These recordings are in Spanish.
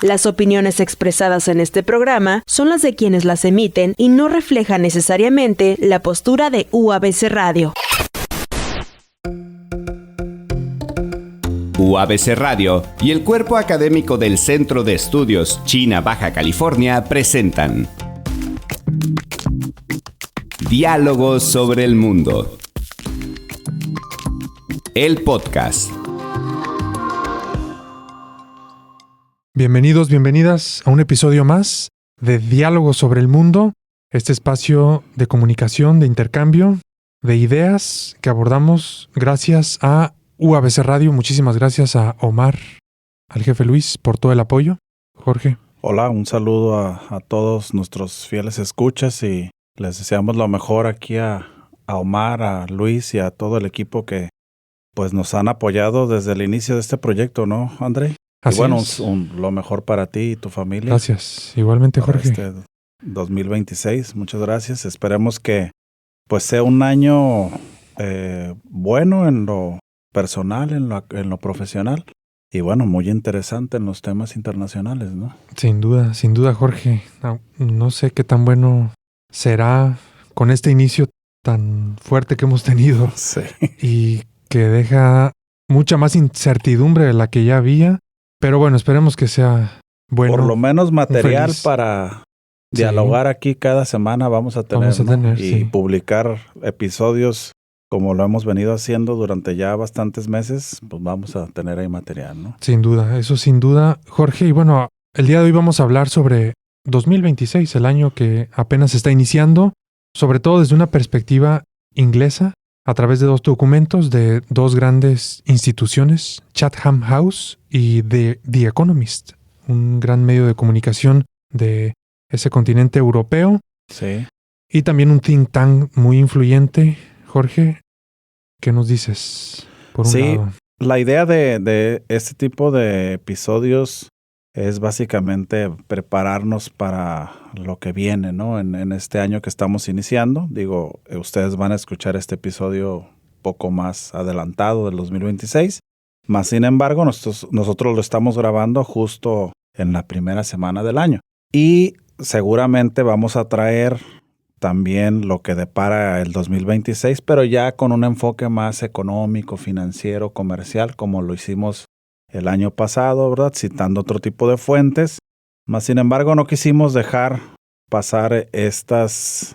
Las opiniones expresadas en este programa son las de quienes las emiten y no reflejan necesariamente la postura de UABC Radio. UABC Radio y el Cuerpo Académico del Centro de Estudios China Baja California presentan Diálogos sobre el Mundo. El podcast. Bienvenidos, bienvenidas a un episodio más de Diálogos sobre el Mundo, este espacio de comunicación, de intercambio, de ideas que abordamos gracias a UABC Radio. Muchísimas gracias a Omar, al jefe Luis, por todo el apoyo. Jorge. Hola, un saludo a todos nuestros fieles escuchas y les deseamos lo mejor aquí a Omar, a Luis y a todo el equipo que pues nos han apoyado desde el inicio de este proyecto, ¿no, André? Así y bueno, es. lo mejor para ti y tu familia. Gracias. Igualmente, para Jorge. este 2026. Muchas gracias. Esperemos que pues sea un año bueno en lo personal, en lo profesional y bueno, muy interesante en los temas internacionales, ¿no? Sin duda, Jorge. No sé qué tan bueno será con este inicio tan fuerte que hemos tenido. Sí. Y que deja mucha más incertidumbre de la que ya había. Pero bueno, esperemos que sea bueno. Por lo menos material feliz. para dialogar aquí cada semana vamos a tener, ¿no? Y sí. publicar episodios como lo hemos venido haciendo durante ya bastantes meses, pues vamos a tener ahí material, ¿no? Sin duda, eso sin duda, Jorge. Y bueno, el día de hoy vamos a hablar sobre 2026, el año que apenas está iniciando, sobre todo desde una perspectiva inglesa, a través de dos documentos de dos grandes instituciones, Chatham House y The Economist, un gran medio de comunicación de ese continente europeo. Sí. Y también un think tank muy influyente. Jorge, ¿qué nos dices? Por un lado. La idea de este tipo de episodios es básicamente prepararnos para lo que viene, ¿no? En este año que estamos iniciando. Digo, ustedes van a escuchar este episodio poco más adelantado del 2026. Más sin embargo, nosotros lo estamos grabando justo en la primera semana del año. Y seguramente vamos a traer también lo que depara el 2026, pero ya con un enfoque más económico, financiero, comercial, como lo hicimos el año pasado, ¿verdad? Citando otro tipo de fuentes. Más sin embargo, no quisimos dejar pasar estas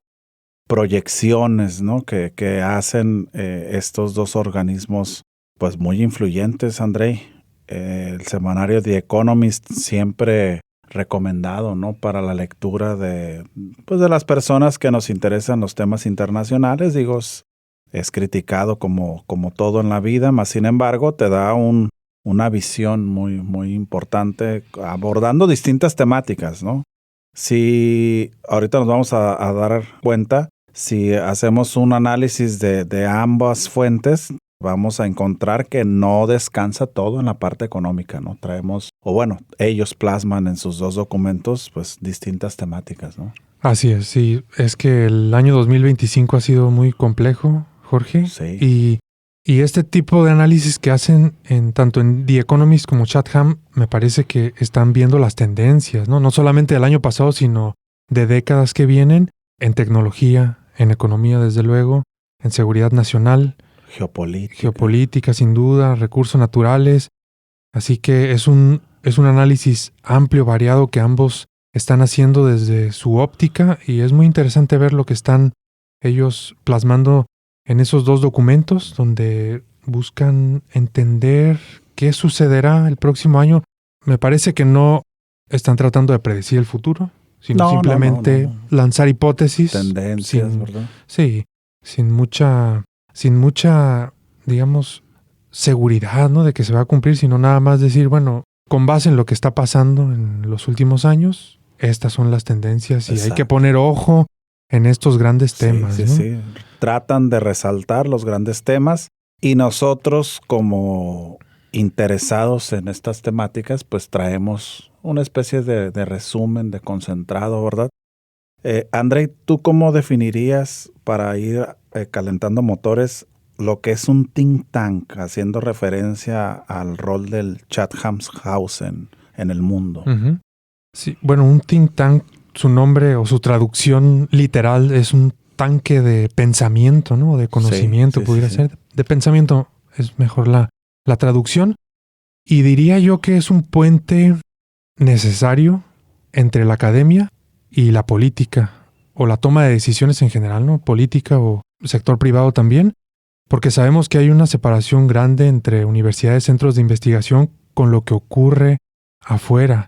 proyecciones, ¿no? que hacen estos dos organismos pues muy influyentes, André. El semanario The Economist siempre recomendado, ¿no? Para la lectura de las personas que nos interesan los temas internacionales. Digo, es criticado como todo en la vida, más sin embargo te da una visión muy, muy importante abordando distintas temáticas, ¿no? Si ahorita nos vamos a dar cuenta, si hacemos un análisis de ambas fuentes, vamos a encontrar que no descansa todo en la parte económica, ¿no? Ellos plasman en sus dos documentos, pues, distintas temáticas, ¿no? Así es, sí. Es que el año 2025 ha sido muy complejo, Jorge. Sí. Y este tipo de análisis que hacen tanto en The Economist como Chatham, me parece que están viendo las tendencias, ¿no? No solamente del año pasado, sino de décadas que vienen, en tecnología, en economía, desde luego, en seguridad nacional, geopolítica, sin duda, recursos naturales. Así que es un análisis amplio, variado, que ambos están haciendo desde su óptica, y es muy interesante ver lo que están ellos plasmando en esos dos documentos, donde buscan entender qué sucederá el próximo año. Me parece que no están tratando de predecir el futuro, sino simplemente lanzar hipótesis. Tendencias, ¿verdad? Sí, sin mucha, digamos, seguridad, ¿no? De que se va a cumplir, sino nada más decir, bueno, con base en lo que está pasando en los últimos años, estas son las tendencias. Y Exacto. hay que poner ojo en estos grandes temas, ¿no? Sí. Tratan de resaltar los grandes temas y nosotros, como interesados en estas temáticas, pues traemos una especie de resumen, de concentrado, ¿verdad? André, ¿tú cómo definirías, para ir calentando motores, lo que es un think tank, haciendo referencia al rol del Chatham House en en el mundo. Uh-huh. Sí, bueno, un think tank, su nombre o su traducción literal es un tanque de pensamiento, ¿no? De conocimiento, pudiera ser. De pensamiento es mejor la traducción. Y diría yo que es un puente necesario entre la academia y la política, o la toma de decisiones en general, ¿no? Política o sector privado también, porque sabemos que hay una separación grande entre universidades, centros de investigación, con lo que ocurre afuera.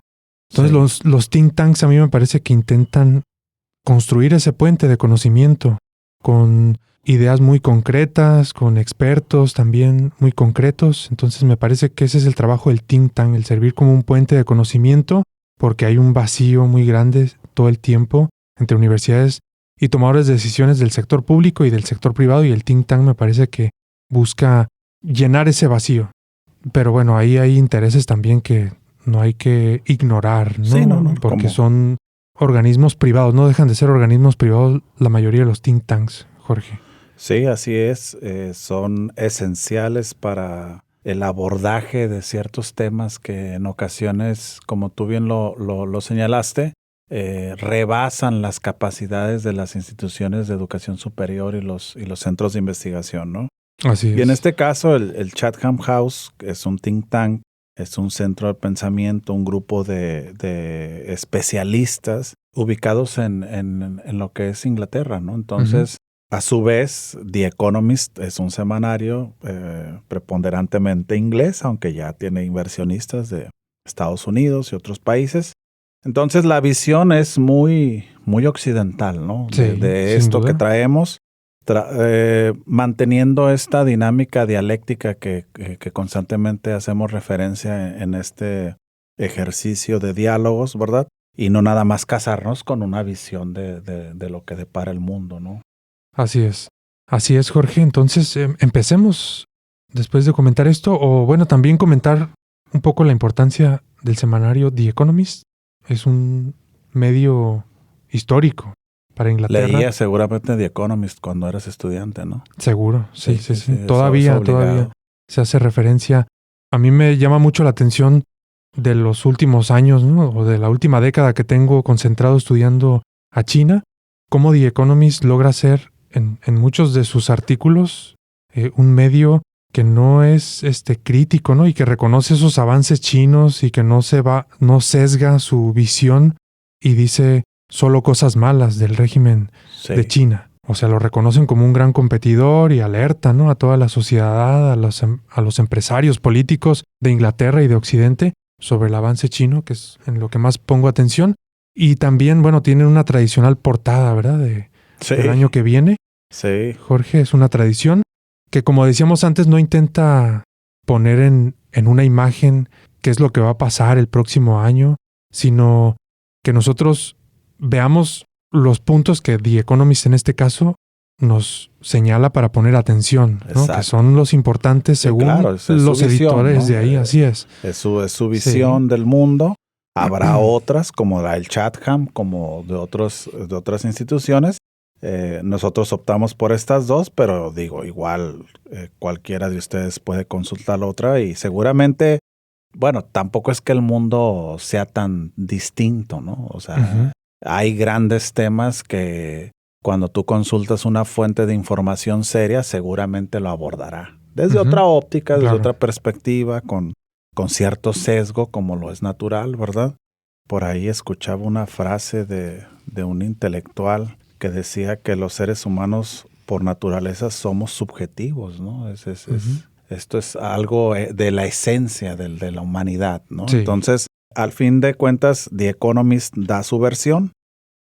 Entonces los think tanks a mí me parece que intentan construir ese puente de conocimiento con ideas muy concretas, con expertos también muy concretos. Entonces me parece que ese es el trabajo del think tank, el servir como un puente de conocimiento, porque hay un vacío muy grande todo el tiempo entre universidades y tomadores de decisiones del sector público y del sector privado, y el think tank me parece que busca llenar ese vacío. Pero bueno, ahí hay intereses también que no hay que ignorar, ¿no? Sí, no, porque son organismos privados, no dejan de ser organismos privados la mayoría de los think tanks, Jorge. Sí, así es. Son esenciales para el abordaje de ciertos temas que en ocasiones, como tú bien lo señalaste, rebasan las capacidades de las instituciones de educación superior y los centros de investigación, ¿no? Así es. Y en este caso, el Chatham House es un think tank, es un centro de pensamiento, un grupo de especialistas ubicados en lo que es Inglaterra, ¿no? Entonces, a su vez, The Economist es un semanario preponderantemente inglés, aunque ya tiene inversionistas de Estados Unidos y otros países. Entonces, la visión es muy, muy occidental, ¿no? Sí, de esto que traemos. Manteniendo esta dinámica dialéctica que constantemente hacemos referencia en este ejercicio de diálogos, ¿verdad? Y no nada más casarnos con una visión de lo que depara el mundo, ¿no? Así es, Jorge. Entonces, empecemos después de comentar esto, o bueno, también comentar un poco la importancia del semanario The Economist. Es un medio histórico para Inglaterra. Leía seguramente The Economist cuando eras estudiante, ¿no? Seguro, sí. Sí, Todavía se hace referencia. A mí me llama mucho la atención de los últimos años, ¿no? O de la última década que tengo concentrado estudiando a China, cómo The Economist logra ser en muchos de sus artículos un medio que no es crítico, ¿no? Y que reconoce esos avances chinos y que no sesga su visión y dice solo cosas malas del régimen de China. O sea, lo reconocen como un gran competidor y alerta, ¿no? A toda la sociedad, a los empresarios políticos de Inglaterra y de Occidente sobre el avance chino, que es en lo que más pongo atención. Y también, bueno, tienen una tradicional portada, ¿verdad? Del año que viene. Sí. Jorge, es una tradición que, como decíamos antes, no intenta poner en una imagen qué es lo que va a pasar el próximo año, sino que nosotros veamos los puntos que The Economist en este caso nos señala para poner atención, ¿no? Que son los importantes según los editores, ¿no? De ahí, así es. Es su visión del mundo. Habrá otras, como la del Chatham, como de otras instituciones. Nosotros optamos por estas dos, pero digo, igual cualquiera de ustedes puede consultar la otra y seguramente, bueno, tampoco es que el mundo sea tan distinto, ¿no? O sea, hay grandes temas que cuando tú consultas una fuente de información seria, seguramente lo abordará. Desde otra óptica, desde otra perspectiva, con cierto sesgo, como lo es natural, ¿verdad? Por ahí escuchaba una frase de un intelectual que decía que los seres humanos por naturaleza somos subjetivos, ¿no? Esto es algo de la esencia de la humanidad, ¿no? Sí. Entonces, al fin de cuentas, The Economist da su versión.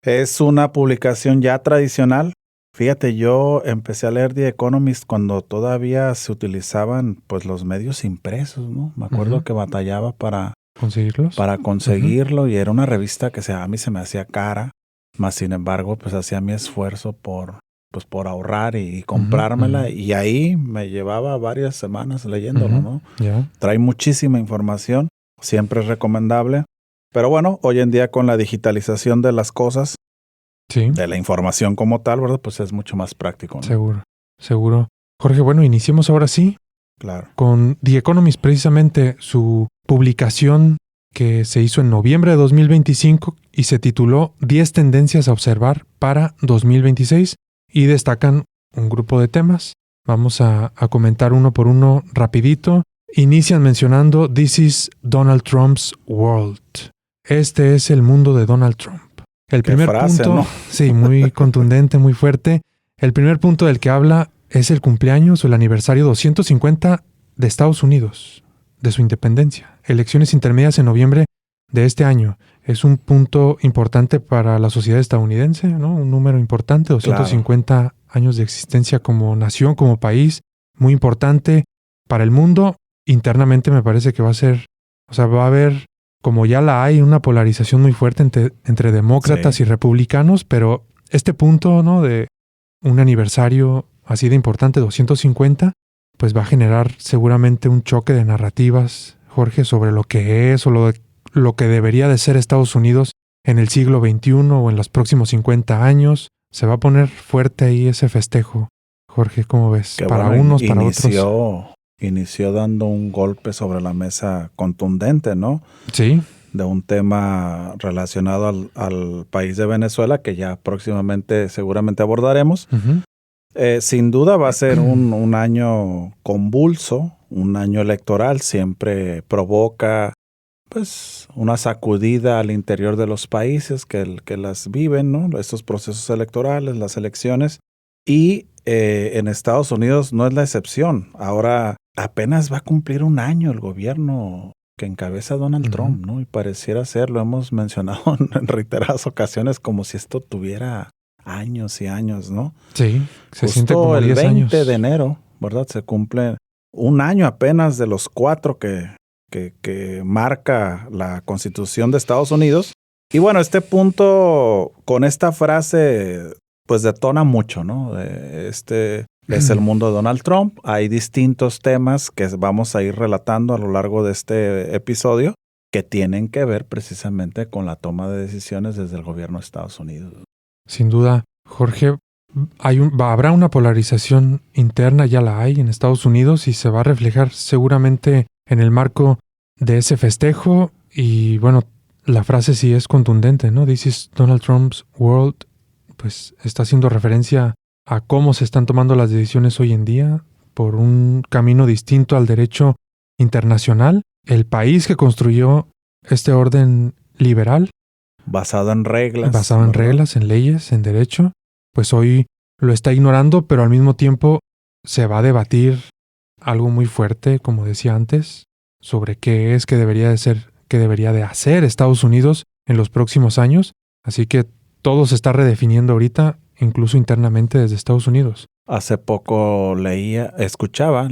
Es una publicación ya tradicional. Fíjate, yo empecé a leer The Economist cuando todavía se utilizaban pues los medios impresos, ¿no? Me acuerdo que batallaba para conseguirlo y era una revista que a mí se me hacía cara, más sin embargo pues hacía mi esfuerzo por ahorrar y comprármela y ahí me llevaba varias semanas leyéndolo, ¿no? Yeah. Trae muchísima información, siempre es recomendable, pero bueno, hoy en día con la digitalización de las cosas, de la información como tal, ¿verdad? Pues es mucho más práctico, ¿no? Seguro. Jorge, bueno, iniciemos ahora sí. Claro. Con The Economist, precisamente su publicación que se hizo en noviembre de 2025 y se tituló 10 tendencias a observar para 2026 y destacan un grupo de temas. Vamos a comentar uno por uno rapidito. Inician mencionando This is Donald Trump's world. Este es el mundo de Donald Trump. El primer frase, punto, ¿no? Sí, muy contundente, muy fuerte. El primer punto del que habla es el cumpleaños o el aniversario 250 de Estados Unidos, de su independencia. Elecciones intermedias en noviembre de este año. Es un punto importante para la sociedad estadounidense, ¿no? Un número importante, 250 años de existencia como nación, como país, muy importante para el mundo. Internamente me parece que va a haber, como ya la hay, una polarización muy fuerte entre demócratas y republicanos, pero este punto, ¿no?, de un aniversario así de importante, 250, pues va a generar seguramente un choque de narrativas, Jorge, sobre lo que es o lo que debería de ser Estados Unidos en el siglo XXI o en los próximos 50 años. Se va a poner fuerte ahí ese festejo. Jorge, ¿cómo ves? Que para bueno, unos, para otros. Inició dando un golpe sobre la mesa contundente, ¿no? Sí. De un tema relacionado al país de Venezuela que ya próximamente seguramente abordaremos. Uh-huh. Sin duda va a ser un año convulso, un año electoral, siempre provoca pues una sacudida al interior de los países que las viven, ¿no? Estos procesos electorales, las elecciones. Y en Estados Unidos no es la excepción. Ahora apenas va a cumplir un año el gobierno que encabeza Donald Trump, ¿no? Y pareciera ser, lo hemos mencionado en reiteradas ocasiones, como si esto tuviera años y años, ¿no? Sí, se Justo siente como 10 el 20 años. de enero, ¿verdad? Se cumple un año apenas de los 4 que marca la Constitución de Estados Unidos. Y bueno, este punto, con esta frase, pues detona mucho, ¿no? Este es el mundo de Donald Trump. Hay distintos temas que vamos a ir relatando a lo largo de este episodio que tienen que ver precisamente con la toma de decisiones desde el gobierno de Estados Unidos. Sin duda, Jorge, habrá una polarización interna, ya la hay en Estados Unidos y se va a reflejar seguramente en el marco de ese festejo. Y bueno, la frase sí es contundente, ¿no? This is Donald Trump's world. Pues está haciendo referencia a cómo se están tomando las decisiones hoy en día por un camino distinto al derecho internacional. El país que construyó este orden liberal, basado en reglas. Basado en reglas, en leyes, en derecho, pues hoy lo está ignorando, pero al mismo tiempo se va a debatir algo muy fuerte, como decía antes, sobre qué es que debería de hacer Estados Unidos en los próximos años. Así que todo se está redefiniendo ahorita, incluso internamente desde Estados Unidos. Hace poco escuchaba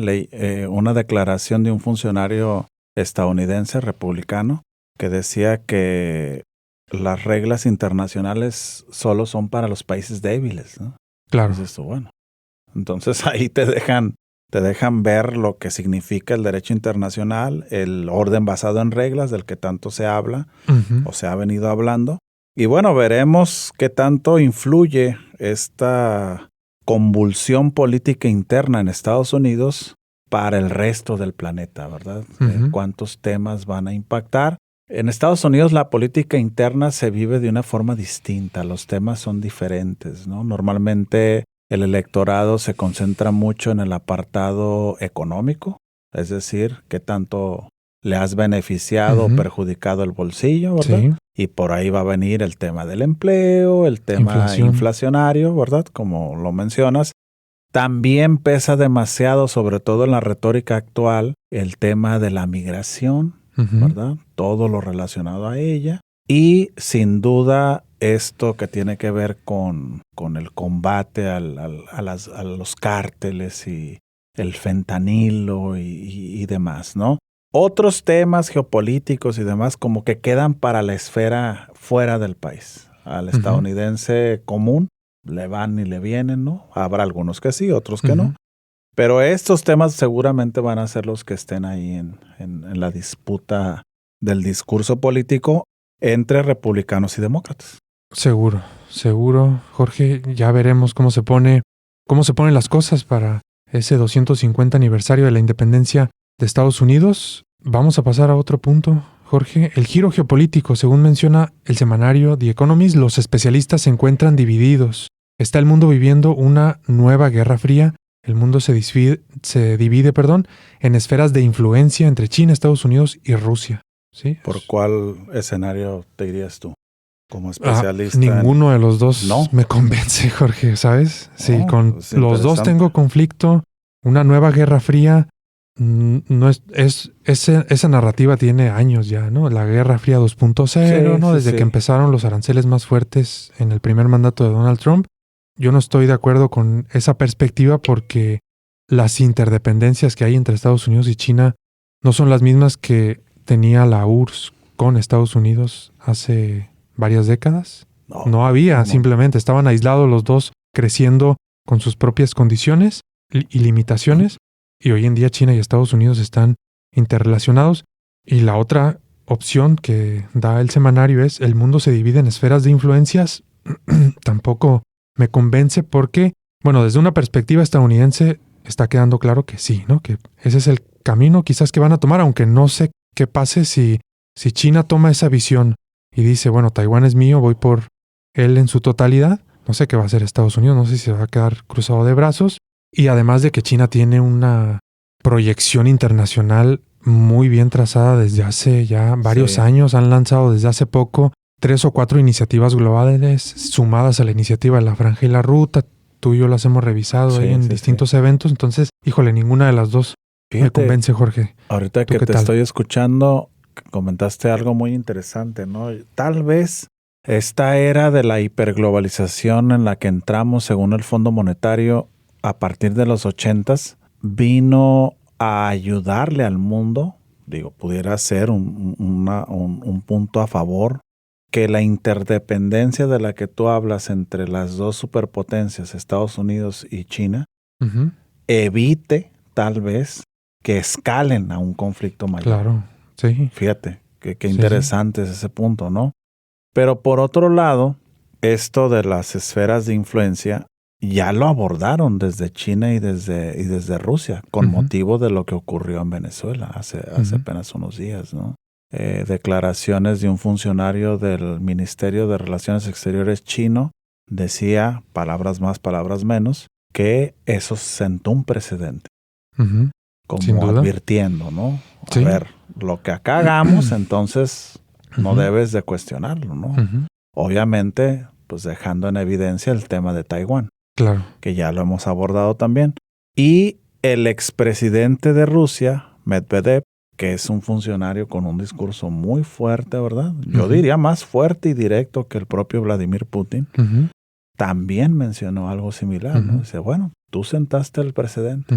una declaración de un funcionario estadounidense republicano que decía que las reglas internacionales solo son para los países débiles, ¿no? Claro. Entonces ahí te dejan ver lo que significa el derecho internacional, el orden basado en reglas del que tanto se habla o se ha venido hablando. Y bueno, veremos qué tanto influye esta convulsión política interna en Estados Unidos para el resto del planeta, ¿verdad? ¿Cuántos temas van a impactar? En Estados Unidos la política interna se vive de una forma distinta, los temas son diferentes, ¿no? Normalmente el electorado se concentra mucho en el apartado económico, es decir, qué tanto le has beneficiado o perjudicado el bolsillo, ¿verdad? Sí. Y por ahí va a venir el tema del empleo, el tema inflacionario, ¿verdad? Como lo mencionas. También pesa demasiado, sobre todo en la retórica actual, el tema de la migración, ¿verdad? Todo lo relacionado a ella. Y sin duda esto que tiene que ver con el combate a los cárteles y el fentanilo y demás, ¿no? Otros temas geopolíticos y demás como que quedan para la esfera fuera del país. Al estadounidense común le van y le vienen, ¿no? Habrá algunos que sí, otros que no. Pero estos temas seguramente van a ser los que estén ahí en la disputa del discurso político entre republicanos y demócratas. Seguro, Jorge. Ya veremos cómo se ponen las cosas para ese 250 aniversario de la independencia de Estados Unidos. Vamos a pasar a otro punto, Jorge, el giro geopolítico, según menciona el semanario The Economist, los especialistas se encuentran divididos. Está el mundo viviendo una nueva guerra fría. El mundo se divide, en esferas de influencia entre China, Estados Unidos y Rusia. ¿Sí? ¿Por cuál escenario te dirías tú como especialista? Ninguno de los dos ¿No? me convence, Jorge, ¿sabes? Sí, con pues los dos tengo conflicto. Una nueva guerra fría, no esa narrativa tiene años ya, ¿no? La Guerra Fría 2.0, ¿no? Desde que empezaron los aranceles más fuertes en el primer mandato de Donald Trump. Yo no estoy de acuerdo con esa perspectiva porque las interdependencias que hay entre Estados Unidos y China no son las mismas que tenía la URSS con Estados Unidos hace varias décadas. No había, simplemente estaban aislados los dos, creciendo con sus propias condiciones y limitaciones. Y hoy en día China y Estados Unidos están interrelacionados. Y la otra opción que da el semanario es el mundo se divide en esferas de influencias. Tampoco me convence porque, bueno, desde una perspectiva estadounidense está quedando claro que sí, ¿no? Que ese es el camino quizás que van a tomar, aunque no sé qué pase si China toma esa visión y dice, bueno, Taiwán es mío, voy por él en su totalidad. No sé qué va a hacer Estados Unidos, no sé si se va a quedar cruzado de brazos. Y además de que China tiene una proyección internacional muy bien trazada desde hace ya varios años, han lanzado desde hace poco 3 o 4 iniciativas globales sumadas a la iniciativa de la Franja y la Ruta. Tú y yo las hemos revisado ahí en distintos eventos. Entonces, híjole, ninguna de las dos me convence, Jorge. Ahorita que te estoy escuchando, comentaste algo muy interesante, ¿no? Tal vez esta era de la hiperglobalización en la que entramos, según el Fondo Monetario, a partir de los 80s, vino a ayudarle al mundo, pudiera ser un punto a favor, que la interdependencia de la que tú hablas entre las dos superpotencias, Estados Unidos y China, evite tal vez que escalen a un conflicto mayor. Claro, sí. Fíjate, qué interesante es ese punto, ¿no? Pero por otro lado, esto de las esferas de influencia ya lo abordaron desde China y desde Rusia, con motivo de lo que ocurrió en Venezuela hace apenas unos días, ¿no? Declaraciones de un funcionario del Ministerio de Relaciones Exteriores chino decía, palabras más, palabras menos, que eso sentó un precedente. Como advirtiendo, ¿no? A ver, lo que acá hagamos, entonces no debes de cuestionarlo, ¿no? Obviamente, pues dejando en evidencia el tema de Taiwán. Claro. Que ya lo hemos abordado también. Y el expresidente de Rusia, Medvedev, que es un funcionario con un discurso muy fuerte, ¿verdad? Yo diría más fuerte y directo que el propio Vladimir Putin, también mencionó algo similar, ¿no? Dice, bueno, tú sentaste el precedente.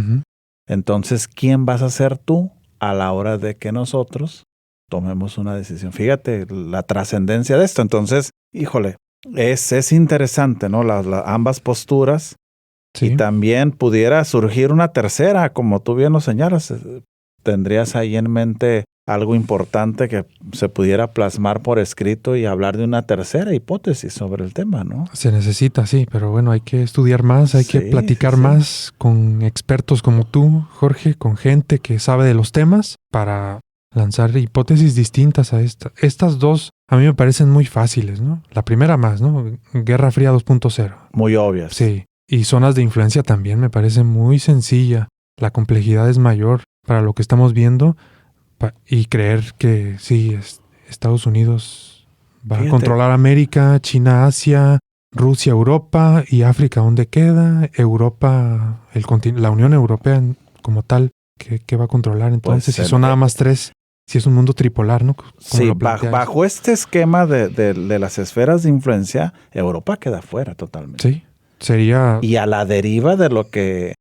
Entonces, ¿quién vas a ser tú a la hora de que nosotros tomemos una decisión? Fíjate la trascendencia de esto. Entonces, híjole, es interesante, ¿no? Ambas posturas. Y también pudiera surgir una tercera, como tú bien lo señalas. ¿Tendrías ahí en mente algo importante que se pudiera plasmar por escrito y hablar de una tercera hipótesis sobre el tema, ¿no? Se necesita, sí, pero bueno, hay que estudiar más, hay que platicar más con expertos como tú, Jorge, con gente que sabe de los temas para lanzar hipótesis distintas a esta. Estas dos a mí me parecen muy fáciles, ¿no? La primera más, ¿no? Guerra Fría 2.0. Muy obvias. Sí, y zonas de influencia también me parece muy sencilla. La complejidad es mayor para lo que estamos viendo y creer que sí, Estados Unidos va a controlar América, China, Asia, Rusia, Europa y África, ¿dónde queda? Europa, la Unión Europea como tal, ¿qué va a controlar? Entonces, si son nada más 3, si es un mundo tripolar, ¿no? Sí, bajo este esquema de las esferas de influencia, Europa queda fuera totalmente. Sí, sería... Y a la deriva de lo que...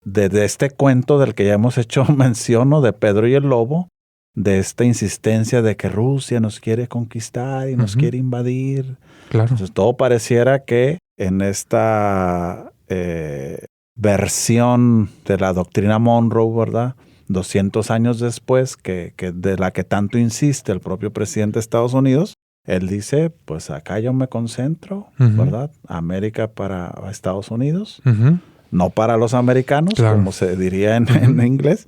de este cuento del que ya hemos hecho mención, ¿no? De Pedro y el Lobo, de esta insistencia de que Rusia nos quiere conquistar y nos quiere invadir. Claro. Entonces todo pareciera que en esta versión de la doctrina Monroe, ¿verdad? 200 años después, que de la que tanto insiste el propio presidente de Estados Unidos, él dice, pues acá yo me concentro, ¿verdad? América para Estados Unidos. No para los americanos, como se diría en inglés.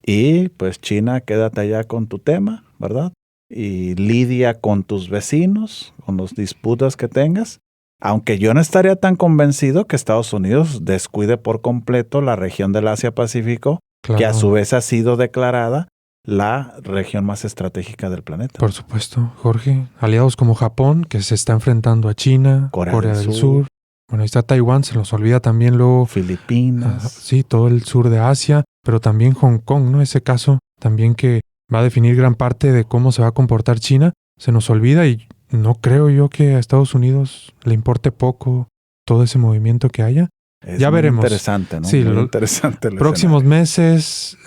Y pues China, quédate allá con tu tema, ¿verdad? y lidia con tus vecinos, con las disputas que tengas. Aunque yo no estaría tan convencido que Estados Unidos descuide por completo la región del Asia-Pacífico, Claro. que a su vez ha sido declarada la región más estratégica del planeta. Por supuesto, Jorge. Aliados como Japón, que se está enfrentando a China, Corea del Sur. Bueno, ahí está Taiwán, se nos olvida también luego. Filipinas. Sí, todo el sur de Asia, pero también Hong Kong, ¿no? Ese caso también que va a definir gran parte de cómo se va a comportar China. Se nos olvida y no creo yo que a Estados Unidos le importe poco todo ese movimiento que haya. Ya veremos. Interesante, ¿no? Sí, muy interesante. El próximos escenario. meses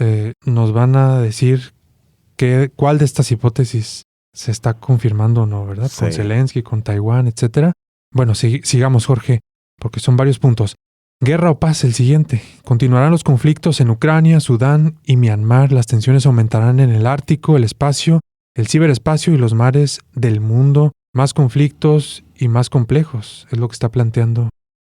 nos van a decir cuál de estas hipótesis se está confirmando o no, ¿verdad? Sí. Con Zelensky, con Taiwán, etcétera. Bueno, sigamos, Jorge, porque son varios puntos. Guerra o paz, el siguiente. Continuarán los conflictos en Ucrania, Sudán y Myanmar. Las tensiones aumentarán en el Ártico, el espacio, el ciberespacio y los mares del mundo. Más conflictos y más complejos. Es lo que está planteando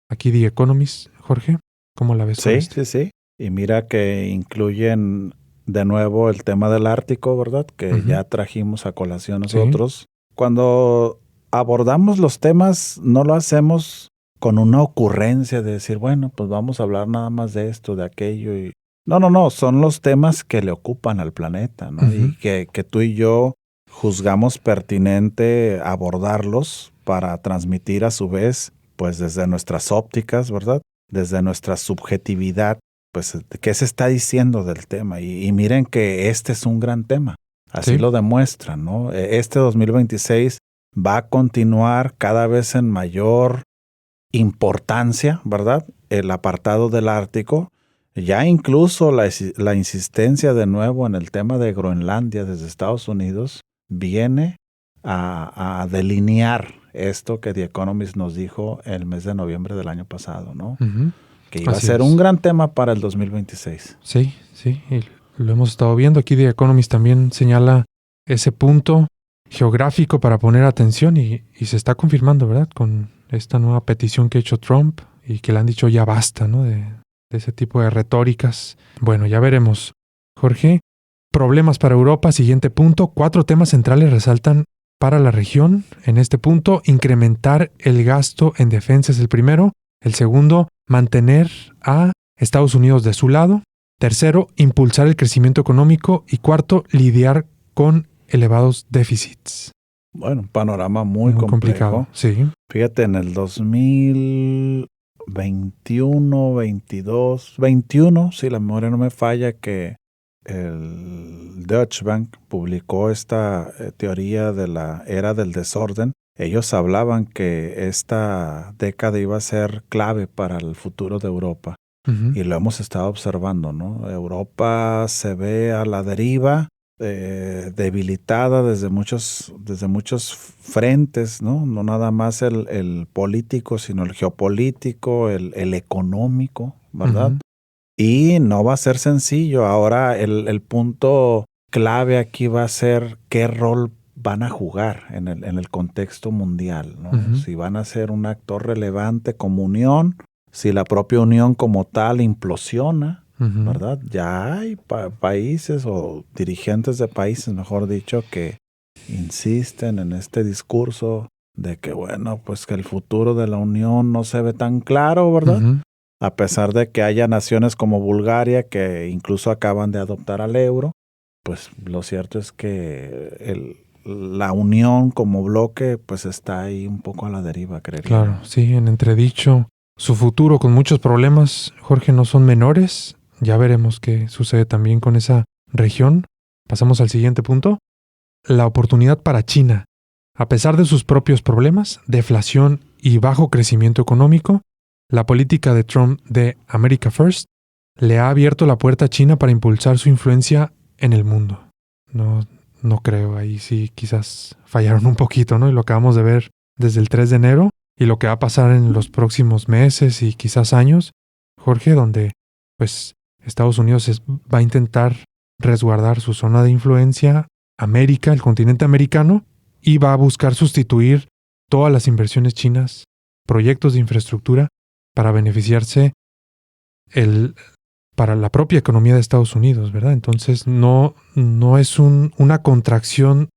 aquí The Economist, Jorge. ¿Cómo la ves? Sí. Y mira que incluyen de nuevo el tema del Ártico, ¿verdad? Que ya trajimos a colación nosotros. Sí. Cuando abordamos los temas, no lo hacemos con una ocurrencia de decir, bueno, pues vamos a hablar nada más de esto, de aquello. Y no, son los temas que le ocupan al planeta, ¿no? Y que tú y yo juzgamos pertinente abordarlos para transmitir a su vez, pues desde nuestras ópticas, ¿verdad? Desde nuestra subjetividad, pues qué se está diciendo del tema. Y miren que este es un gran tema, así lo demuestran, ¿no? Este 2026 va a continuar cada vez en mayor importancia, ¿verdad? El apartado del Ártico, ya incluso la insistencia de nuevo en el tema de Groenlandia desde Estados Unidos viene a delinear esto que The Economist nos dijo el mes de noviembre del año pasado, ¿no? Que iba a ser un gran tema para el 2026. Sí, y lo hemos estado viendo. Aquí The Economist también señala ese punto geográfico para poner atención y se está confirmando, ¿verdad? Con esta nueva petición que ha hecho Trump y que le han dicho ya basta, ¿no? De ese tipo de retóricas. Bueno, ya veremos. Jorge, problemas para Europa, siguiente punto. 4 temas centrales resaltan para la región. En este punto, incrementar el gasto en defensa es el primero. El segundo, mantener a Estados Unidos de su lado. Tercero, impulsar el crecimiento económico. Y cuarto, lidiar con elevados déficits. Bueno, un panorama muy complicado. Sí. Fíjate, en el 2021, 21, si la memoria no me falla, que el Deutsche Bank publicó esta teoría de la era del desorden. Ellos hablaban que esta década iba a ser clave para el futuro de Europa. Y lo hemos estado observando, ¿no? Europa se ve a la deriva, debilitada desde muchos frentes, ¿no? No nada más el político, sino el geopolítico, el económico, ¿verdad? Y no va a ser sencillo. Ahora el punto clave aquí va a ser qué rol van a jugar en el contexto mundial, ¿no? Si van a ser un actor relevante como unión, si la propia unión como tal implosiona, ¿verdad? Ya hay países o dirigentes de países, mejor dicho, que insisten en este discurso de que, bueno, pues que el futuro de la Unión no se ve tan claro, ¿verdad? A pesar de que haya naciones como Bulgaria que incluso acaban de adoptar al euro, pues lo cierto es que la Unión como bloque pues está ahí un poco a la deriva, creería. Claro, sí, en entredicho. Su futuro con muchos problemas, Jorge, no son menores. Ya veremos qué sucede también con esa región. Pasamos al siguiente punto. La oportunidad para China. A pesar de sus propios problemas, deflación y bajo crecimiento económico, la política de Trump de America First le ha abierto la puerta a China para impulsar su influencia en el mundo. No creo, ahí sí quizás fallaron un poquito, ¿no? Y lo acabamos de ver desde el 3 de enero y lo que va a pasar en los próximos meses y quizás años, Jorge, donde pues Estados Unidos va a intentar resguardar su zona de influencia, América, el continente americano, y va a buscar sustituir todas las inversiones chinas, proyectos de infraestructura, para beneficiarse para la propia economía de Estados Unidos, ¿verdad? Entonces no es una contracción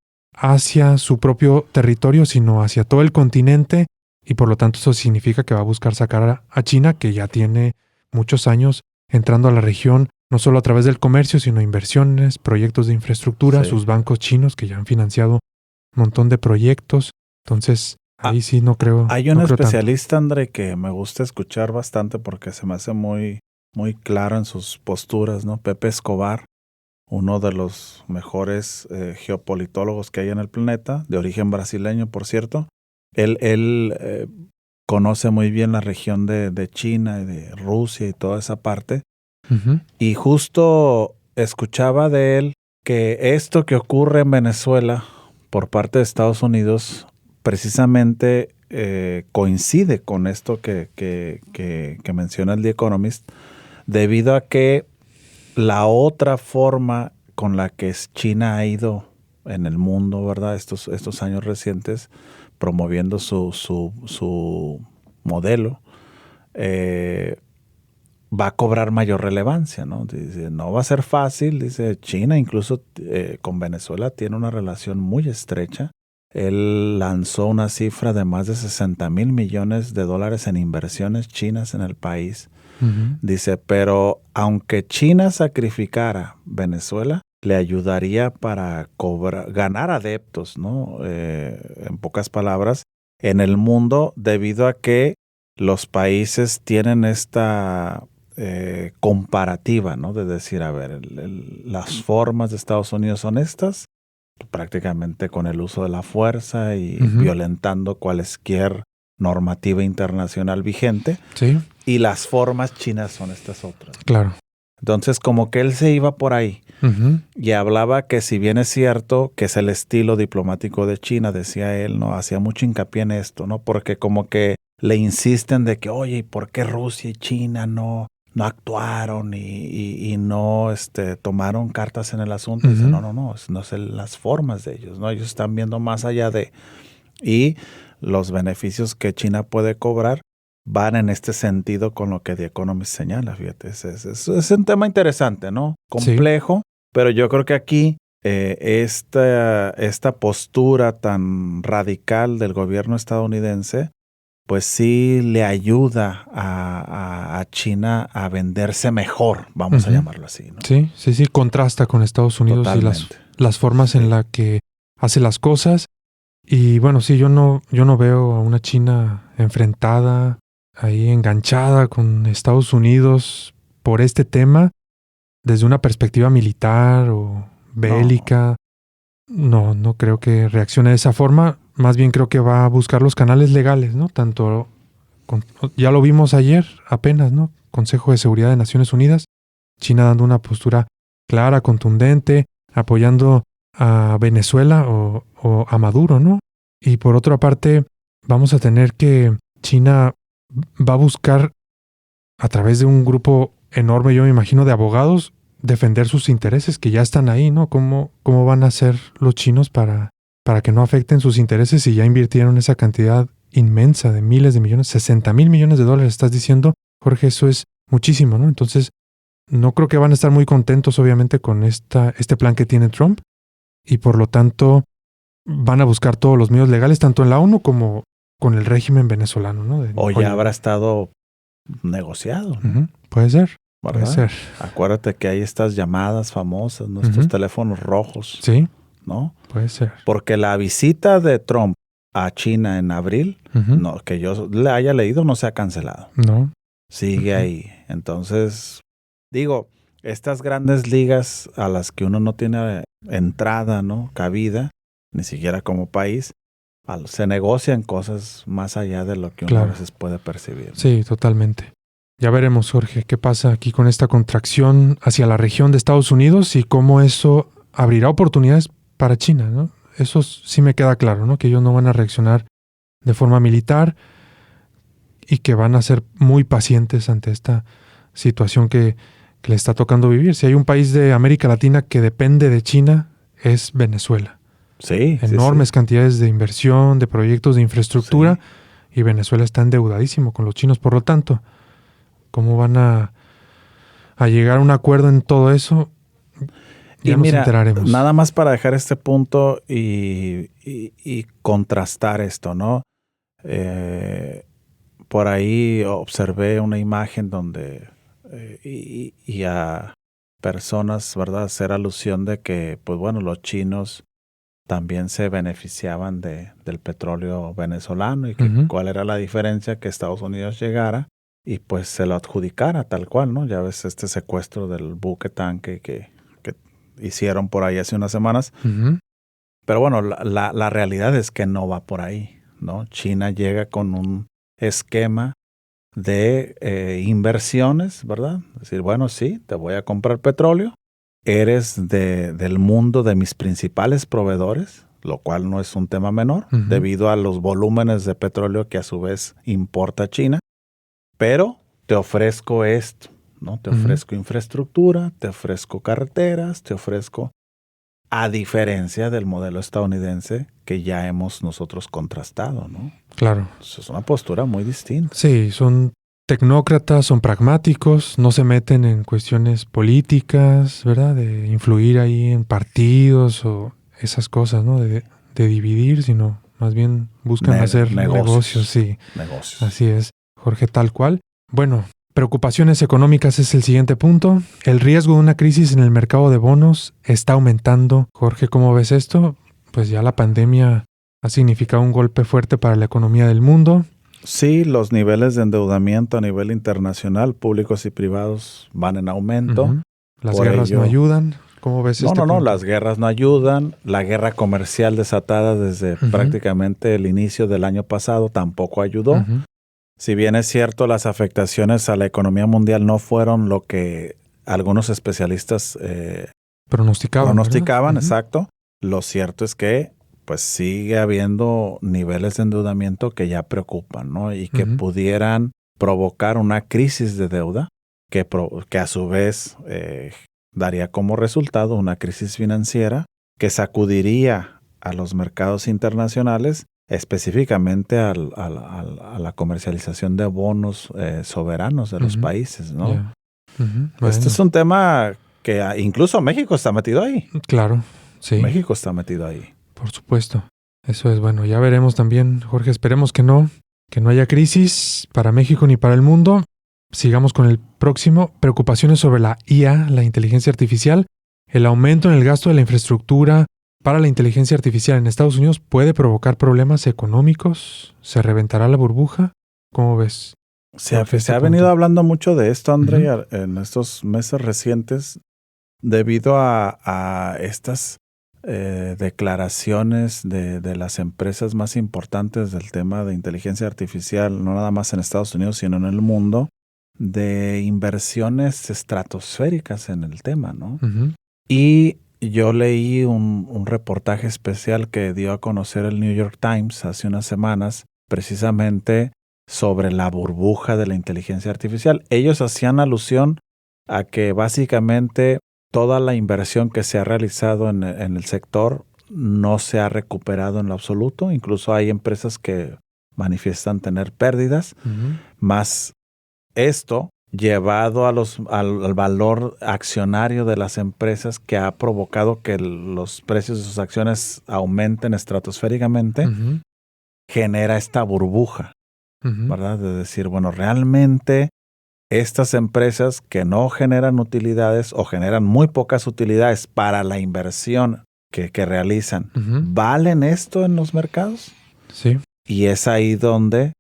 hacia su propio territorio, sino hacia todo el continente, y por lo tanto eso significa que va a buscar sacar a China, que ya tiene muchos años entrando a la región, no solo a través del comercio, sino inversiones, proyectos de infraestructura, sus bancos chinos que ya han financiado un montón de proyectos. Entonces, ahí sí no creo. Hay un no creo especialista, André, que me gusta escuchar bastante porque se me hace muy, muy claro en sus posturas, ¿no? Pepe Escobar, uno de los mejores geopolitólogos que hay en el planeta, de origen brasileño, por cierto. Él conoce muy bien la región de China y de Rusia y toda esa parte. Uh-huh. Y justo escuchaba de él que esto que ocurre en Venezuela por parte de Estados Unidos precisamente coincide con esto que menciona el The Economist, debido a que la otra forma con la que China ha ido en el mundo, ¿verdad? Estos años recientes, promoviendo su modelo, va a cobrar mayor relevancia, ¿no? Dice, no va a ser fácil, dice, China incluso con Venezuela tiene una relación muy estrecha. Él lanzó una cifra de más de 60 mil millones de dólares en inversiones chinas en el país. Uh-huh. Dice, pero aunque China sacrificara Venezuela, le ayudaría para ganar adeptos, ¿no? En pocas palabras, en el mundo, debido a que los países tienen esta comparativa, ¿no? De decir, a ver, las formas de Estados Unidos son estas, prácticamente con el uso de la fuerza y violentando cualquier normativa internacional vigente. Sí. Y las formas chinas son estas otras. Claro. Entonces, como que él se iba por ahí y hablaba que, si bien es cierto que es el estilo diplomático de China, decía él, ¿no? Hacía mucho hincapié en esto, ¿no? Porque como que le insisten de que, oye, ¿y por qué Rusia y China no actuaron y no tomaron cartas en el asunto? Dice, no es las formas de ellos, ¿no? Ellos están viendo más allá de... Y los beneficios que China puede cobrar van en este sentido con lo que The Economist señala, fíjate. Es un tema interesante, ¿no? Complejo, sí. Pero yo creo que aquí esta postura tan radical del gobierno estadounidense, pues sí le ayuda a China a venderse mejor, vamos a llamarlo así, ¿no? Sí, contrasta con Estados Unidos. Totalmente. Y las formas en las que hace las cosas. Y bueno, sí, yo no veo a una China enfrentada, ahí enganchada con Estados Unidos por este tema desde una perspectiva militar o bélica. No creo que reaccione de esa forma. Más bien creo que va a buscar los canales legales, ¿no? Ya lo vimos ayer apenas, ¿no? Consejo de Seguridad de Naciones Unidas. China dando una postura clara, contundente, apoyando a Venezuela o a Maduro, ¿no? Y por otra parte, vamos a tener que China va a buscar, a través de un grupo enorme, yo me imagino, de abogados, defender sus intereses que ya están ahí, ¿no? ¿Cómo van a hacer los chinos para que no afecten sus intereses si ya invirtieron esa cantidad inmensa de miles de millones, 60 mil millones de dólares, estás diciendo, Jorge? Eso es muchísimo, ¿no? Entonces, no creo que van a estar muy contentos, obviamente, con este plan que tiene Trump, y por lo tanto van a buscar todos los medios legales, tanto en la ONU como con el régimen venezolano, ¿no? O ya habrá estado negociado, ¿no? Puede ser. ¿Verdad? Puede ser. Acuérdate que hay estas llamadas famosas, ¿no? Estos teléfonos rojos. Sí. ¿No? Puede ser. Porque la visita de Trump a China en abril, no, que yo le haya leído, no se ha cancelado. No. Sigue ahí. Entonces, digo, estas grandes ligas a las que uno no tiene entrada, ¿no? Cabida, ni siquiera como país, se negocian cosas más allá de lo que uno a veces puede percibir, ¿no? Sí, totalmente. Ya veremos, Jorge, qué pasa aquí con esta contracción hacia la región de Estados Unidos y cómo eso abrirá oportunidades para China, ¿no? Eso sí me queda claro, ¿no? Que ellos no van a reaccionar de forma militar y que van a ser muy pacientes ante esta situación que le está tocando vivir. Si hay un país de América Latina que depende de China, es Venezuela. Sí. Enormes cantidades de inversión, de proyectos de infraestructura, y Venezuela está endeudadísimo con los chinos. Por lo tanto, ¿cómo van a llegar a un acuerdo en todo eso? Ya nos enteraremos. Nada más para dejar este punto y contrastar esto, ¿no? Por ahí observé una imagen donde y a personas, ¿verdad?, hacer alusión de que, pues bueno, los chinos también se beneficiaban del petróleo venezolano y que cuál era la diferencia que Estados Unidos llegara y pues se lo adjudicara tal cual, ¿no? Ya ves este secuestro del buque tanque que hicieron por ahí hace unas semanas. Pero bueno, la realidad es que no va por ahí, ¿no? China llega con un esquema de inversiones, ¿verdad? Es decir, bueno, sí, te voy a comprar petróleo, eres del mundo de mis principales proveedores, lo cual no es un tema menor, debido a los volúmenes de petróleo que a su vez importa China, pero te ofrezco esto, ¿no? Te ofrezco infraestructura, te ofrezco carreteras, te ofrezco, a diferencia del modelo estadounidense que ya hemos nosotros contrastado, ¿no? Claro. Eso es una postura muy distinta. Sí, son tecnócratas, son pragmáticos, no se meten en cuestiones políticas, ¿verdad? De influir ahí en partidos o esas cosas, ¿no? De dividir, sino más bien buscan hacer negocios. Sí, negocios. Así es, Jorge, tal cual. Bueno, preocupaciones económicas es el siguiente punto. El riesgo de una crisis en el mercado de bonos está aumentando. Jorge, ¿cómo ves esto? Pues ya la pandemia ha significado un golpe fuerte para la economía del mundo. Sí, los niveles de endeudamiento a nivel internacional, públicos y privados, van en aumento. Las guerras no ayudan. ¿Cómo ves este punto? No, las guerras no ayudan. La guerra comercial desatada desde prácticamente el inicio del año pasado tampoco ayudó. Si bien es cierto, las afectaciones a la economía mundial no fueron lo que algunos especialistas pronosticaban, exacto. Lo cierto es que pues sigue habiendo niveles de endeudamiento que ya preocupan, ¿no? Y que pudieran provocar una crisis de deuda que a su vez daría como resultado una crisis financiera que sacudiría a los mercados internacionales, específicamente a la comercialización de bonos soberanos de los países, ¿no? Yeah. Bueno. Este es un tema que incluso México está metido ahí. Claro, sí. México está metido ahí. Por supuesto. Eso es bueno. Ya veremos también, Jorge. Esperemos que no haya crisis para México ni para el mundo. Sigamos con el próximo. Preocupaciones sobre la IA, la inteligencia artificial. El aumento en el gasto de la infraestructura para la inteligencia artificial en Estados Unidos puede provocar problemas económicos. ¿Se reventará la burbuja? ¿Cómo ves? Se ha venido hablando mucho de esto, André, en estos meses recientes, debido a estas declaraciones de las empresas más importantes del tema de inteligencia artificial, no nada más en Estados Unidos, sino en el mundo, de inversiones estratosféricas en el tema, ¿no? Y yo leí un reportaje especial que dio a conocer el New York Times hace unas semanas, precisamente sobre la burbuja de la inteligencia artificial. Ellos hacían alusión a que básicamente toda la inversión que se ha realizado en el sector no se ha recuperado en lo absoluto. Incluso hay empresas que manifiestan tener pérdidas, más esto llevado al valor accionario de las empresas, que ha provocado que los precios de sus acciones aumenten estratosféricamente, genera esta burbuja, ¿verdad? De decir, bueno, realmente estas empresas que no generan utilidades o generan muy pocas utilidades para la inversión que realizan, ¿valen esto en los mercados? Sí. Y es ahí donde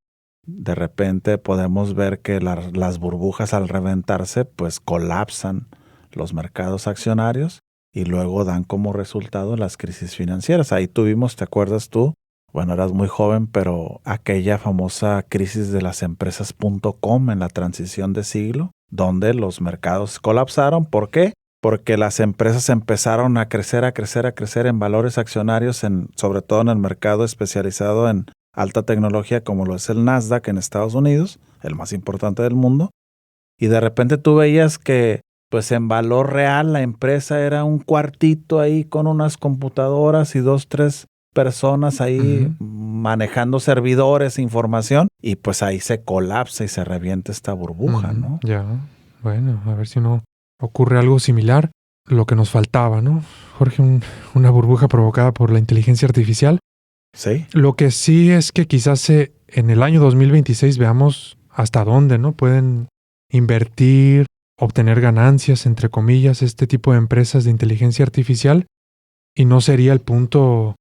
de repente podemos ver que las burbujas, al reventarse, pues colapsan los mercados accionarios y luego dan como resultado las crisis financieras. Ahí tuvimos, ¿te acuerdas tú? Bueno, eras muy joven, pero aquella famosa crisis de las empresas .com en la transición de siglo, donde los mercados colapsaron. ¿Por qué? Porque las empresas empezaron a crecer en valores accionarios, sobre todo en el mercado especializado en alta tecnología, como lo es el Nasdaq en Estados Unidos, el más importante del mundo. Y de repente tú veías que pues en valor real la empresa era un cuartito ahí con unas computadoras y 2, 3 personas ahí manejando servidores, información, y pues ahí se colapsa y se revienta esta burbuja, ¿no? Ya, bueno, a ver si no ocurre algo similar. lo que nos faltaba, ¿no? Jorge, una burbuja provocada por la inteligencia artificial. Sí. Lo que sí es que quizás en el año 2026 veamos hasta dónde, ¿no? Pueden invertir, obtener ganancias, entre comillas, este tipo de empresas de inteligencia artificial, y no sería el punto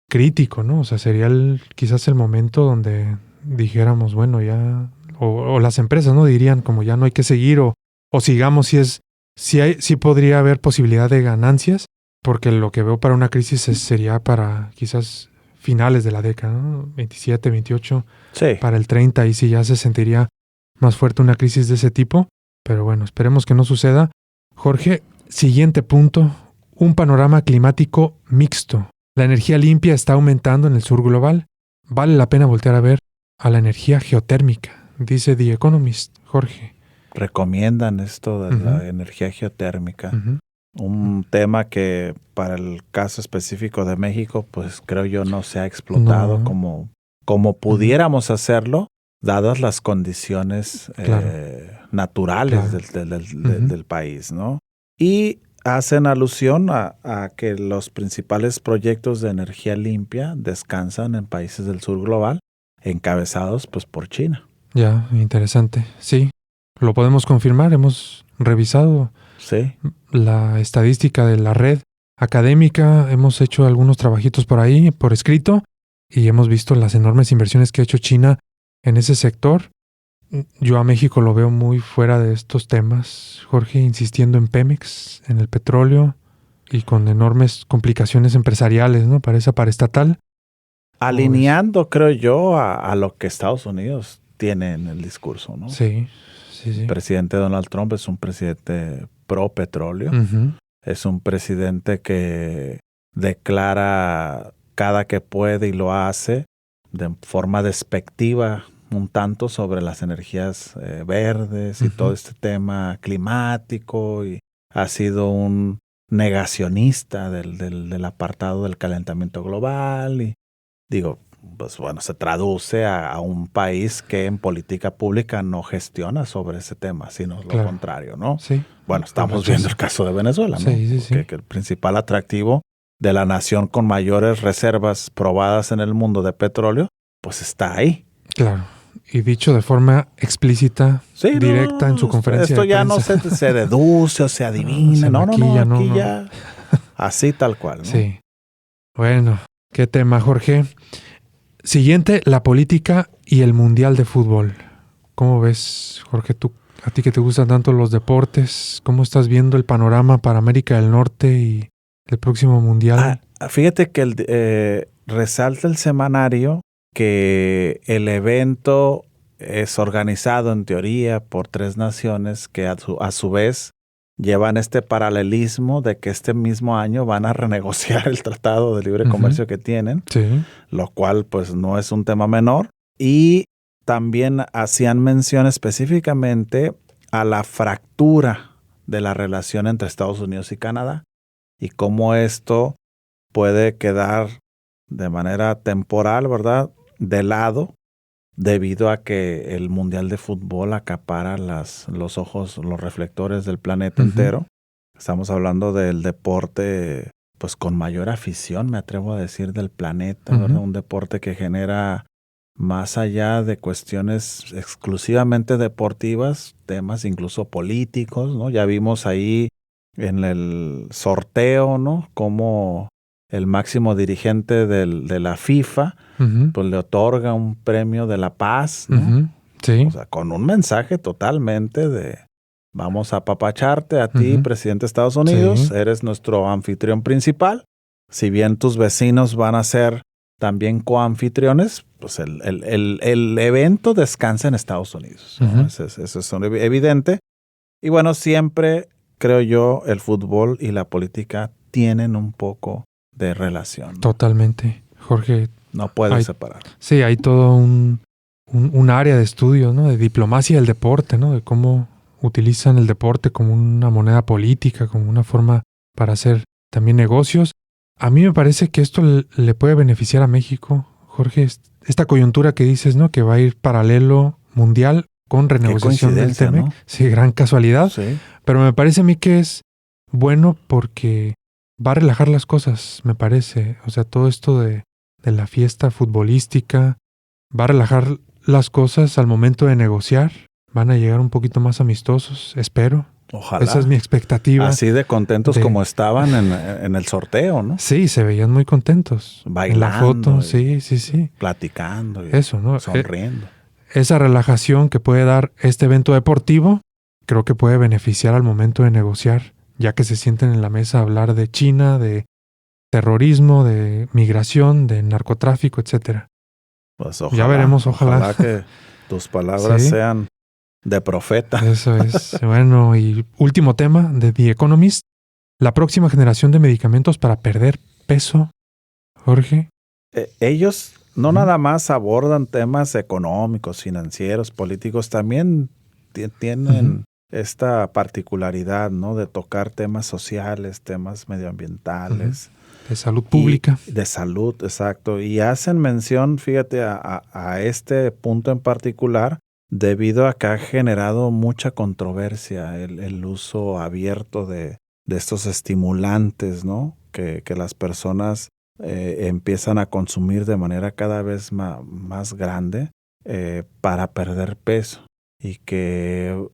crítico, ¿no? O sea, sería quizás el momento donde dijéramos, bueno, ya, o las empresas, ¿no? Dirían como ya no hay que seguir, o sigamos sí podría haber posibilidad de ganancias, porque lo que veo para una crisis sería para quizás finales de la década, ¿no? 27, 28, Sí. para el 30, y sí ya se sentiría más fuerte una crisis de ese tipo, pero bueno, esperemos que no suceda. Jorge, siguiente punto, un panorama climático mixto. La energía limpia está aumentando en el sur global. Vale la pena voltear a ver a la energía geotérmica, dice The Economist, Jorge. Recomiendan esto de la energía geotérmica. Un tema que para el caso específico de México, pues creo yo no se ha explotado como pudiéramos hacerlo, dadas las condiciones naturales del país, ¿no? Y hacen alusión a que los principales proyectos de energía limpia descansan en países del sur global, encabezados pues por China. Ya, interesante. Sí, lo podemos confirmar. Hemos revisado la estadística de la red académica, hemos hecho algunos trabajitos por ahí, por escrito, y hemos visto las enormes inversiones que ha hecho China en ese sector. Yo a México lo veo muy fuera de estos temas, Jorge, insistiendo en Pemex, en el petróleo, y con enormes complicaciones empresariales, ¿no? Para esa paraestatal. Alineando, creo yo, a lo que Estados Unidos tiene en el discurso, ¿no? Sí. El presidente Donald Trump es un presidente pro petróleo. Es un presidente que declara cada que puede y lo hace de forma despectiva un tanto sobre las energías verdes y todo este tema climático, y ha sido un negacionista del apartado del calentamiento global, y digo, pues bueno, se traduce a un país que en política pública no gestiona sobre ese tema, sino lo contrario, ¿no? Sí. Bueno, estamos viendo el caso de Venezuela, ¿no? Sí. Que el principal atractivo de la nación con mayores reservas probadas en el mundo de petróleo, pues está ahí. Claro. Y dicho de forma explícita, directa en su conferencia esto de ya prensa. no se deduce o se adivina. Aquí ya. Así tal cual, ¿no? Sí. Bueno, qué tema, Jorge. Siguiente, la política y el Mundial de Fútbol. ¿Cómo ves, Jorge, a ti que te gustan tanto los deportes? ¿Cómo estás viendo el panorama para América del Norte y el próximo Mundial? Fíjate que resalta el semanario que el evento es organizado en teoría por 3 naciones que a su vez llevan este paralelismo de que este mismo año van a renegociar el tratado de libre comercio que tienen, lo cual pues no es un tema menor. Y también hacían mención específicamente a la fractura de la relación entre Estados Unidos y Canadá y cómo esto puede quedar de manera temporal, ¿verdad?, de lado, debido a que el Mundial de Fútbol acapara los ojos, los reflectores del planeta entero. Estamos hablando del deporte pues con mayor afición, me atrevo a decir, del planeta, ¿verdad? Un deporte que genera, más allá de cuestiones exclusivamente deportivas, temas incluso políticos, ¿no? Ya vimos ahí en el sorteo, ¿no?, cómo el máximo dirigente de la FIFA pues le otorga un premio de la paz, ¿no? Sí. O sea, con un mensaje totalmente de vamos a apapacharte a ti, presidente de Estados Unidos, eres nuestro anfitrión principal. Si bien tus vecinos van a ser también coanfitriones, pues el evento descansa en Estados Unidos, ¿no? Eso es evidente. Y bueno, siempre, creo yo, el fútbol y la política tienen un poco de relación, ¿no? Totalmente, Jorge. No puedes separar. Sí, hay todo un área de estudio, ¿no?, de diplomacia del deporte, ¿no?, de cómo utilizan el deporte como una moneda política, como una forma para hacer también negocios. A mí me parece que esto le puede beneficiar a México, Jorge, esta coyuntura que dices, ¿no?, que va a ir paralelo mundial con renegociación del TEMEC. ¿No? Sí, gran casualidad. Sí. Pero me parece a mí que es bueno porque va a relajar las cosas, me parece. O sea, todo esto de la fiesta futbolística va a relajar las cosas al momento de negociar. Van a llegar un poquito más amistosos, espero. Ojalá. Esa es mi expectativa. Así de contentos como estaban en el sorteo, ¿no? Sí, se veían muy contentos. Bailando. En la foto, sí. Platicando. Eso, ¿no? Sonriendo. Esa relajación que puede dar este evento deportivo, creo que puede beneficiar al momento de negociar, ya que se sienten en la mesa a hablar de China, de terrorismo, de migración, de narcotráfico, etcétera. Pues ojalá. Ya veremos, ojalá. Ojalá que tus palabras sean de profeta. Eso es. Bueno, y último tema de The Economist. La próxima generación de medicamentos para perder peso. Jorge. Ellos no nada más abordan temas económicos, financieros, políticos, también tienen esta particularidad, ¿no? De tocar temas sociales, temas medioambientales. De salud pública. De salud, exacto. Y hacen mención, fíjate, a este punto en particular, debido a que ha generado mucha controversia el uso abierto de estos estimulantes, ¿no? Que las personas empiezan a consumir de manera cada vez más grande para perder peso, y que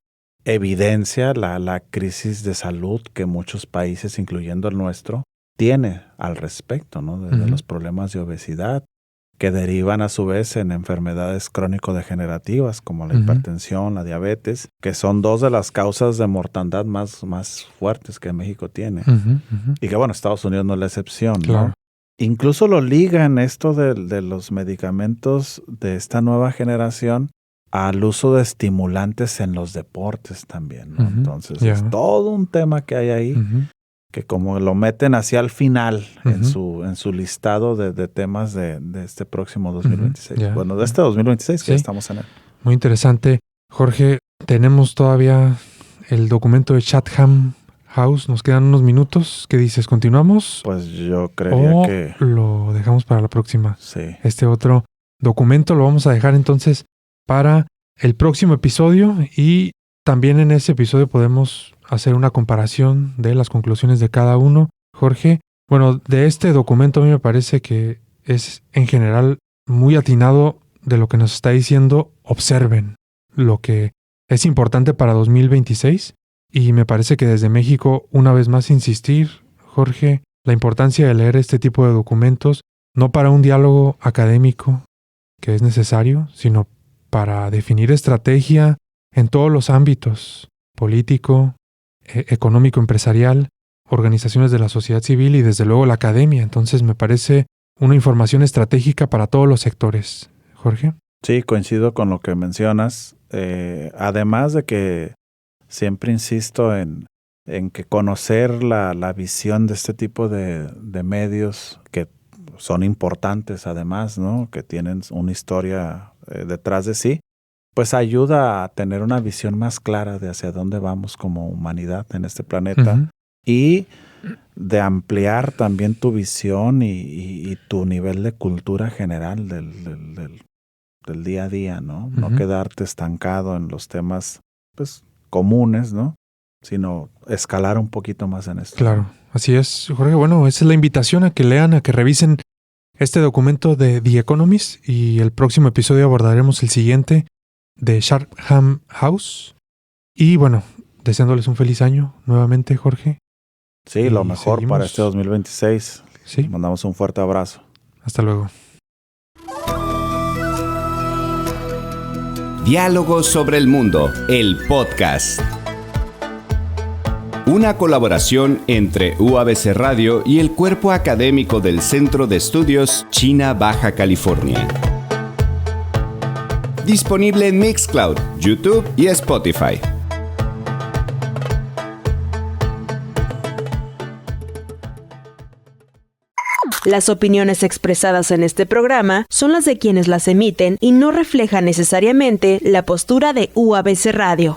evidencia la crisis de salud que muchos países, incluyendo el nuestro, tiene al respecto, ¿no? De los problemas de obesidad, que derivan a su vez en enfermedades crónico-degenerativas como la hipertensión, la diabetes, que son dos de las causas de mortandad más fuertes que México tiene. Y que bueno, Estados Unidos no es la excepción, claro, ¿no? Incluso lo ligan esto de los medicamentos de esta nueva generación al uso de estimulantes en los deportes también, ¿no? Entonces es todo un tema que hay ahí, que como lo meten hacia el final en su listado de temas de este próximo 2026. Bueno, de este 2026 que estamos en él. Muy interesante. Jorge, tenemos todavía el documento de Chatham House. Nos quedan unos minutos. ¿Qué dices? ¿Continuamos? Pues yo creería que lo dejamos para la próxima. Sí. Este otro documento lo vamos a dejar entonces para el próximo episodio, y también en ese episodio podemos hacer una comparación de las conclusiones de cada uno. Jorge, bueno, de este documento a mí me parece que es en general muy atinado de lo que nos está diciendo. Observen lo que es importante para 2026, y me parece que desde México, una vez más insistir, Jorge, la importancia de leer este tipo de documentos, no para un diálogo académico que es necesario, sino para definir estrategia en todos los ámbitos: político, económico, empresarial, organizaciones de la sociedad civil y desde luego la academia. Entonces me parece una información estratégica para todos los sectores. Jorge. Sí, coincido con lo que mencionas. Además de que siempre insisto en que conocer la visión de este tipo de medios, que son importantes además, ¿no? Que tienen una historia detrás de sí, pues ayuda a tener una visión más clara de hacia dónde vamos como humanidad en este planeta, y de ampliar también tu visión y tu nivel de cultura general del día a día, ¿no? No quedarte estancado en los temas pues comunes, ¿no? Sino escalar un poquito más en esto. Claro, así es, Jorge. Bueno, esa es la invitación, a que lean, a que revisen este documento de The Economist, y el próximo episodio abordaremos el siguiente de Chatham House. Y bueno, deseándoles un feliz año nuevamente, Jorge. Sí, lo mejor para este 2026. Sí. Mandamos un fuerte abrazo. Hasta luego. Diálogos sobre el Mundo, el podcast. Una colaboración entre UABC Radio y el cuerpo académico del Centro de Estudios China Baja California. Disponible en Mixcloud, YouTube y Spotify. Las opiniones expresadas en este programa son las de quienes las emiten y no reflejan necesariamente la postura de UABC Radio.